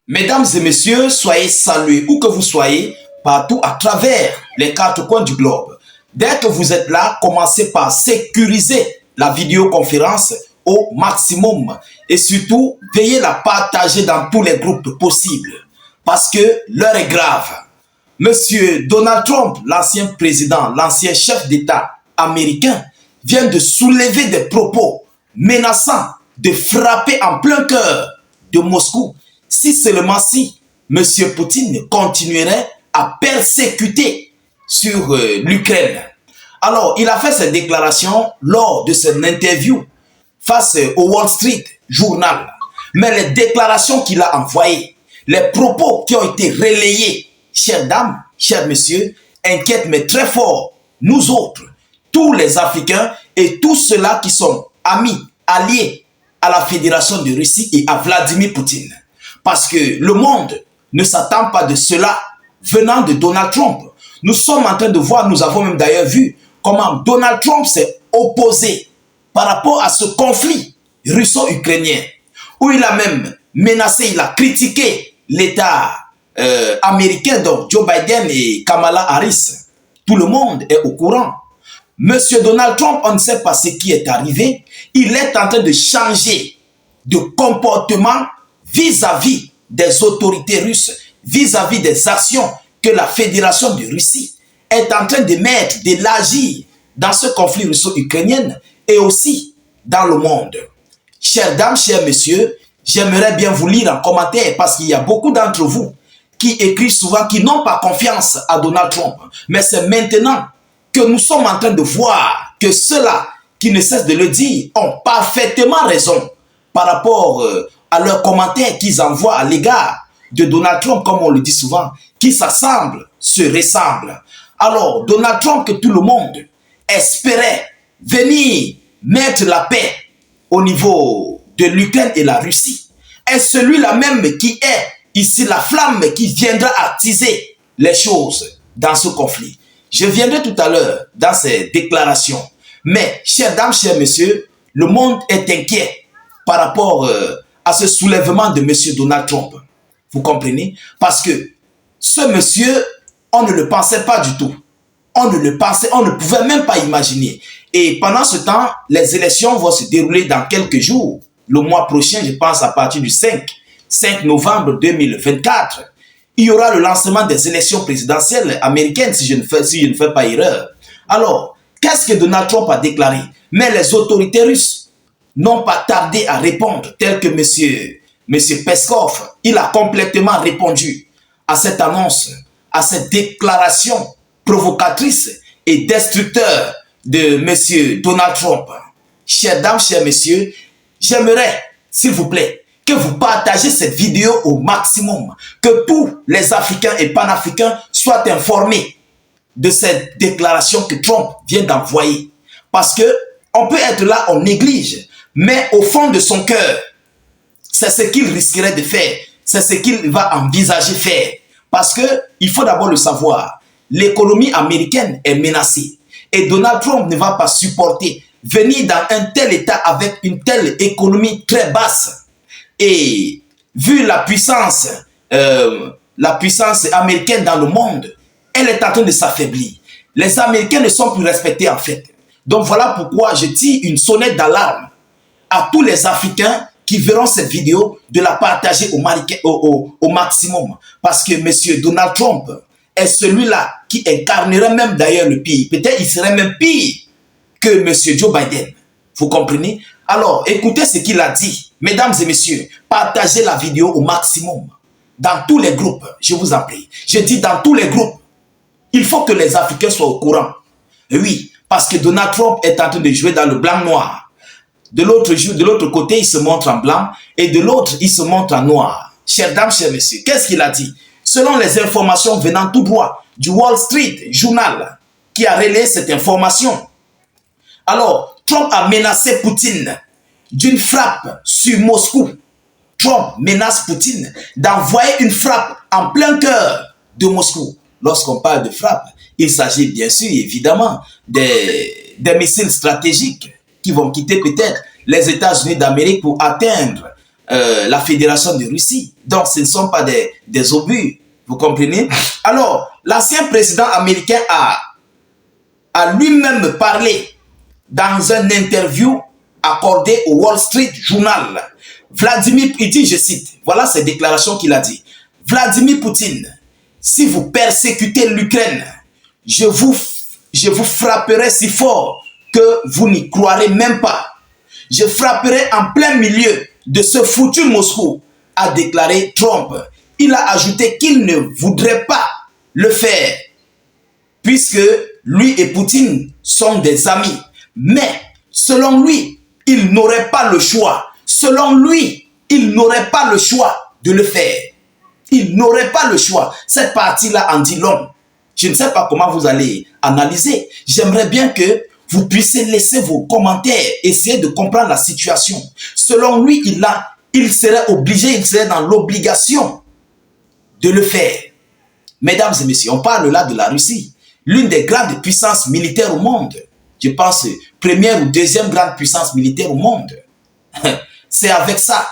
Mesdames et messieurs, soyez salués où que vous soyez, partout à travers les quatre coins du globe. Dès que vous êtes là, commencez par sécuriser la vidéoconférence au maximum et surtout, veillez la partager dans tous les groupes possibles parce que l'heure est grave. Monsieur Donald Trump, l'ancien président, l'ancien chef d'État américain, vient de soulever des propos menaçants de frapper en plein cœur de Moscou si seulement si M. Poutine continuerait à persécuter sur l'Ukraine. Alors, il a fait cette déclaration lors de son interview face au Wall Street Journal. Mais les déclarations qu'il a envoyées, les propos qui ont été relayés, chères dames, chers messieurs, inquiètent mais très fort nous autres, tous les Africains et tous ceux-là qui sont amis, alliés à la Fédération de Russie et à Vladimir Poutine. Parce que le monde ne s'attend pas de cela venant de Donald Trump. Nous sommes en train de voir, nous avons même d'ailleurs vu comment Donald Trump s'est opposé par rapport à ce conflit russo-ukrainien, où il a même menacé, il a critiqué l'État américain, donc Joe Biden et Kamala Harris. Tout le monde est au courant. Monsieur Donald Trump, on ne sait pas ce qui est arrivé. Il est en train de changer de comportement vis-à-vis des autorités russes, vis-à-vis des actions que la Fédération de Russie est en train de mettre, d'élargir dans ce conflit russo-ukrainien et aussi dans le monde. Chères dames, chers messieurs, j'aimerais bien vous lire en commentaire parce qu'il y a beaucoup d'entre vous qui écrivent souvent, qui n'ont pas confiance à Donald Trump. Mais c'est maintenant que nous sommes en train de voir que ceux-là qui ne cessent de le dire ont parfaitement raison par rapport à leurs commentaires qu'ils envoient à l'égard de Donald Trump, comme on le dit souvent, qui s'assemblent, se ressemblent. Alors, Donald Trump, que tout le monde espérait venir mettre la paix au niveau de l'Ukraine et la Russie, est celui-là même qui est ici la flamme qui viendra attiser les choses dans ce conflit. Je viendrai tout à l'heure dans ces déclarations. Mais, chères dames, chers messieurs, le monde est inquiet par rapport à ce soulèvement de M. Donald Trump. Vous comprenez? Parce que ce monsieur, on ne le pensait pas du tout. On ne le pensait, on ne pouvait même pas imaginer. Et pendant ce temps, les élections vont se dérouler dans quelques jours. Le mois prochain, je pense à partir du 5 novembre 2024. Il y aura le lancement des élections présidentielles américaines, si je ne fais pas erreur. Alors, qu'est-ce que Donald Trump a déclaré? Mais les autorités russes n'ont pas tardé à répondre, tel que M. Peskov, il a complètement répondu à cette annonce, à cette déclaration provocatrice et destructeur de M. Donald Trump. Chères dames, chers messieurs, j'aimerais, s'il vous plaît, que vous partagez cette vidéo au maximum, que tous les Africains et Panafricains soient informés de cette déclaration que Trump vient d'envoyer. Parce que on peut être là, on néglige, mais au fond de son cœur, c'est ce qu'il risquerait de faire, c'est ce qu'il va envisager faire. Parce que il faut d'abord le savoir, l'économie américaine est menacée et Donald Trump ne va pas supporter venir dans un tel état avec une telle économie très basse. Et vu la puissance américaine dans le monde, elle est en train de s'affaiblir. Les Américains ne sont plus respectés en fait. Donc voilà pourquoi je tire une sonnette d'alarme à tous les Africains qui verront cette vidéo de la partager au maximum. Parce que M. Donald Trump est celui-là qui incarnerait même d'ailleurs le pire. Peut-être il serait même pire que M. Joe Biden. Vous comprenez? Alors, écoutez ce qu'il a dit. Mesdames et messieurs, partagez la vidéo au maximum. Dans tous les groupes, je vous en prie. Je dis dans tous les groupes. Il faut que les Africains soient au courant. Et oui, parce que Donald Trump est en train de jouer dans le blanc-noir. De l'autre côté, il se montre en blanc et de l'autre, il se montre en noir. Chères dames, chers messieurs, qu'est-ce qu'il a dit? Selon les informations venant tout droit du Wall Street Journal qui a relayé cette information. Alors, Trump a menacé Poutine d'une frappe sur Moscou. Trump menace Poutine d'envoyer une frappe en plein cœur de Moscou. Lorsqu'on parle de frappe, il s'agit bien sûr, évidemment, des missiles stratégiques qui vont quitter peut-être les États-Unis d'Amérique pour atteindre la Fédération de Russie. Donc, ce ne sont pas des obus. Vous comprenez? Alors, l'ancien président américain a lui-même parlé dans une interview accordée au Wall Street Journal. Vladimir, il dit, je cite, voilà ces déclarations qu'il a dit. Vladimir Poutine, si vous persécutez l'Ukraine, je vous frapperai si fort que vous n'y croirez même pas. Je frapperai en plein milieu de ce foutu Moscou, a déclaré Trump. Il a ajouté qu'il ne voudrait pas le faire, puisque lui et Poutine sont des amis. Mais, selon lui, il n'aurait pas le choix. Selon lui, il n'aurait pas le choix de le faire. Il n'aurait pas le choix. Cette partie-là en dit long. Je ne sais pas comment vous allez analyser. J'aimerais bien que vous puissiez laisser vos commentaires, essayer de comprendre la situation. Selon lui, il serait obligé, il serait dans l'obligation de le faire. Mesdames et messieurs, on parle là de la Russie, l'une des grandes puissances militaires au monde. Je pense première ou deuxième grande puissance militaire au monde. C'est avec ça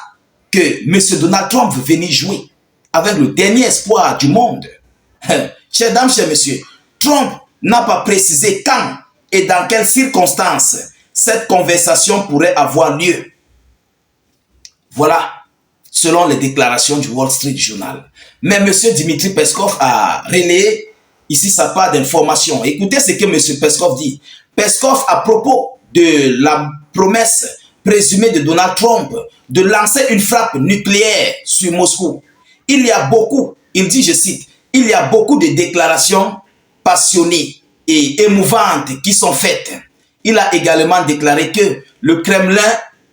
que M. Donald Trump veut venir jouer, avec le dernier espoir du monde. Chers dames, chers messieurs, Trump n'a pas précisé quand et dans quelles circonstances cette conversation pourrait avoir lieu. Voilà, selon les déclarations du Wall Street Journal. Mais M. Dmitry Peskov a relayé ici sa part d'information. Écoutez ce que M. Peskov dit. Peskov, à propos de la promesse présumée de Donald Trump de lancer une frappe nucléaire sur Moscou. Il y a beaucoup, il dit, je cite, il y a beaucoup de déclarations passionnées et émouvantes qui sont faites. Il a également déclaré que le Kremlin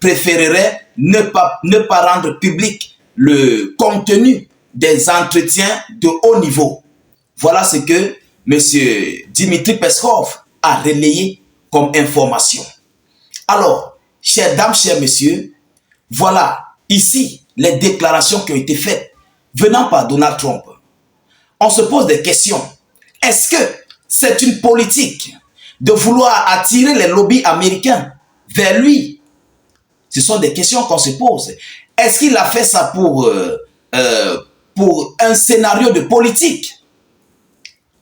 préférerait ne pas rendre public le contenu des entretiens de haut niveau. Voilà ce que M. Dmitry Peskov a relayé comme information. Alors, chères dames, chers messieurs, voilà ici les déclarations qui ont été faites venant par Donald Trump. On se pose des questions. Est-ce que c'est une politique de vouloir attirer les lobbies américains vers lui? Ce sont des questions qu'on se pose. Est-ce qu'il a fait ça pour un scénario de politique?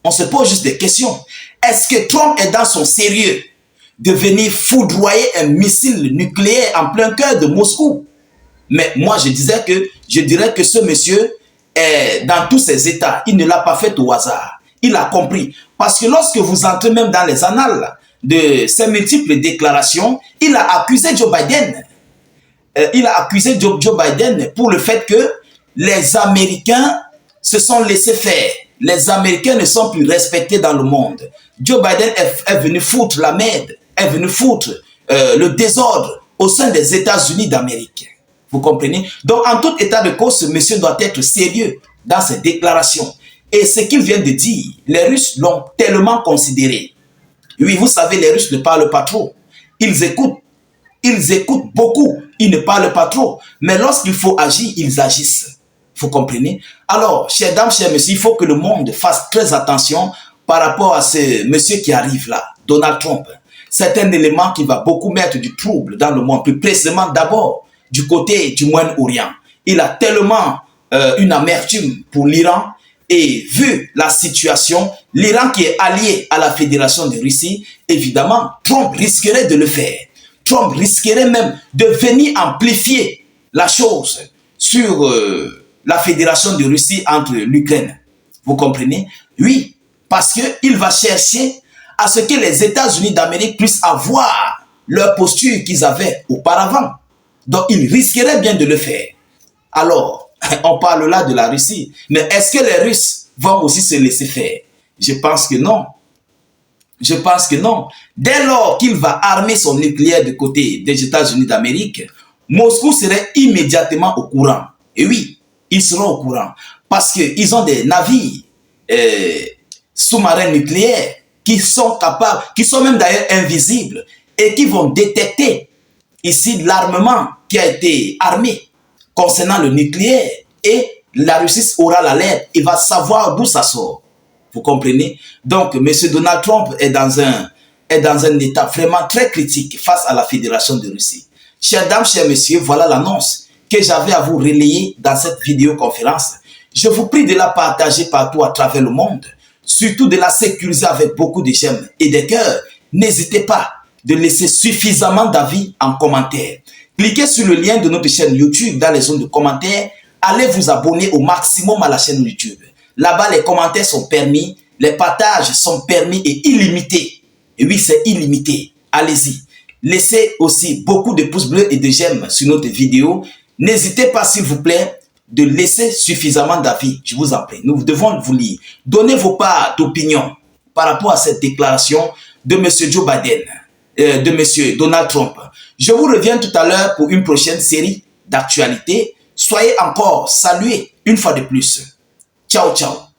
On se pose juste des questions. Est-ce que Trump est dans son sérieux de venir foudroyer un missile nucléaire en plein cœur de Moscou? Mais moi, je dirais que ce monsieur est dans tous ses états. Il ne l'a pas fait au hasard. Il a compris. Parce que lorsque vous entrez même dans les annales de ses multiples déclarations, il a accusé Joe Biden. Il a accusé Joe Biden pour le fait que les Américains se sont laissés faire. Les Américains ne sont plus respectés dans le monde. Joe Biden est venu foutre la merde, est venu foutre le désordre au sein des États-Unis d'Amérique. Vous comprenez? Donc, en tout état de cause, ce monsieur doit être sérieux dans ses déclarations. Et ce qu'il vient de dire, les Russes l'ont tellement considéré. Oui, vous savez, les Russes ne parlent pas trop. Ils écoutent beaucoup, ils ne parlent pas trop. Mais lorsqu'il faut agir, ils agissent. Vous comprenez? Alors, chers dames, chers messieurs, il faut que le monde fasse très attention par rapport à ce monsieur qui arrive là, Donald Trump. C'est un élément qui va beaucoup mettre du trouble dans le monde, plus précisément d'abord du côté du Moyen-Orient. Il a tellement une amertume pour l'Iran. Et vu la situation, l'Iran qui est allié à la Fédération de Russie, évidemment, Trump risquerait de le faire. Trump risquerait même de venir amplifier la chose sur la Fédération de Russie entre l'Ukraine. Vous comprenez? Oui, parce qu'il va chercher à ce que les États-Unis d'Amérique puissent avoir leur posture qu'ils avaient auparavant. Donc, il risquerait bien de le faire. Alors, on parle là de la Russie. Mais est-ce que les Russes vont aussi se laisser faire? Je pense que non. Je pense que non. Dès lors qu'il va armer son nucléaire de côté des États-Unis d'Amérique, Moscou serait immédiatement au courant. Et oui, ils seront au courant. Parce qu'ils ont des navires sous-marins nucléaires qui sont capables, qui sont même d'ailleurs invisibles et qui vont détecter ici l'armement qui a été armé concernant le nucléaire, et la Russie aura l'alerte, il va savoir d'où ça sort. Vous comprenez? Donc, M. Donald Trump est dans un état vraiment très critique face à la Fédération de Russie. Chères dames, chers messieurs, voilà l'annonce que j'avais à vous relayer dans cette vidéoconférence. Je vous prie de la partager partout à travers le monde, surtout de la sécuriser avec beaucoup de j'aime et de cœurs. N'hésitez pas de laisser suffisamment d'avis en commentaire. Cliquez sur le lien de notre chaîne YouTube dans les zones de commentaires. Allez vous abonner au maximum à la chaîne YouTube. Là-bas, les commentaires sont permis, les partages sont permis et illimités. Et oui, c'est illimité. Allez-y. Laissez aussi beaucoup de pouces bleus et de j'aime sur notre vidéo. N'hésitez pas, s'il vous plaît, de laisser suffisamment d'avis. Je vous en prie. Nous devons vous lire. Donnez vos parts d'opinion par rapport à cette déclaration de M. Joe Biden, de M. Donald Trump. Je vous reviens tout à l'heure pour une prochaine série d'actualités. Soyez encore salués une fois de plus. Ciao, ciao.